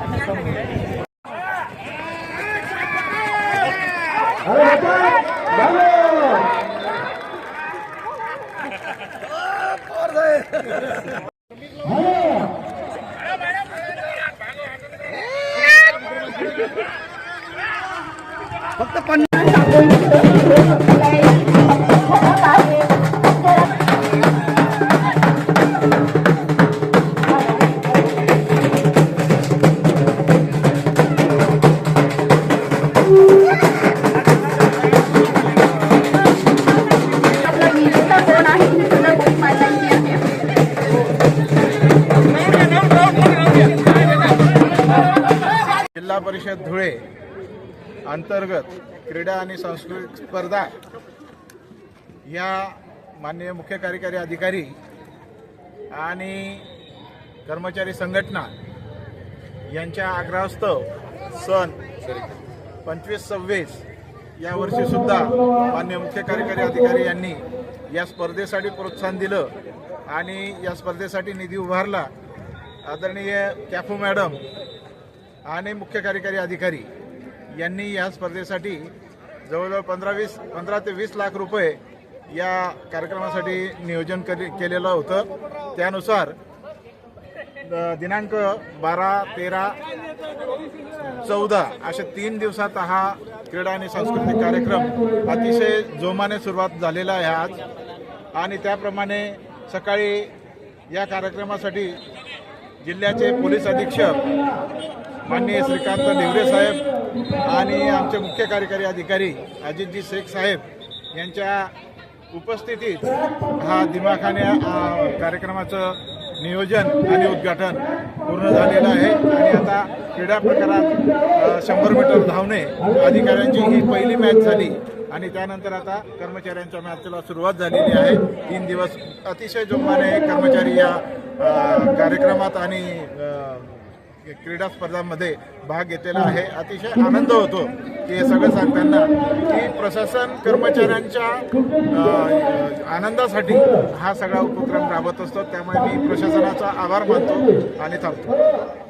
फक्त जिल्हा परिषद धुळे अंतर्गत क्रीडा आणि सांस्कृतिक स्पर्धा या माननीय मुख्य कार्यकारी अधिकारी आणि कर्मचारी संघटना यांच्या आग्रहास्तव सन 25-26 या वर्षी सुद्धा माननीय मुख्य कार्यकारी अधिकारी यांनी या स्पर्धेसाठी प्रोत्साहन दिलं आणि या स्पर्धेसाठी निधी उभारला। आदरणीय कॅफू मॅडम आणि मुख्य कार्यकारी अधिकारी यांनी या स्पर्धेसाठी जवळजवळ 15 ते 20 लाख रुपये या कार्यक्रमासाठी नियोजन केलेलं होतं। त्यानुसार दिनांक 12, 13, 14 अशा 3 दिवसात हा क्रीडा आणि सांस्कृतिक कार्यक्रम अतिशय जोमाने सुरुवात झालेला आहे आज। आणि त्याप्रमाणे सकाळी या कार्यक्रमासाठी जिल्ह्याचे पोलीस अधीक्षक माननीय श्रीकांत ढेवरे साहेब आणि आमचे मुख्य कार्यकारी अधिकारी अजितजी शेख साहेब यांच्या उपस्थितीत हा दिमाखाने कार्यक्रमाचं नियोजन आणि उद्घाटन पूर्ण झालेलं आहे। आणि आता क्रीडा प्रकारात 100 मीटर धावणे अधिकाऱ्यांची ही पहिली मॅच झाली आणि त्यानंतर आता कर्मचाऱ्यांच्या मॅचला सुरुवात झालेली आहे। 3 दिवस अतिशय जोमाने कर्मचारी या कार्यक्रमात आणि क्रीडा स्पर्धांमध्ये भाग घेतलेला आहे। अतिशय आनंद होतो की हे सगळं सांगताना की प्रशासन कर्मचाऱ्यांच्या आनंदासाठी हा सगळा उपक्रम राबवत असतो। त्यामुळे मी प्रशासनाचा आभार मानतो आणि थांबतो।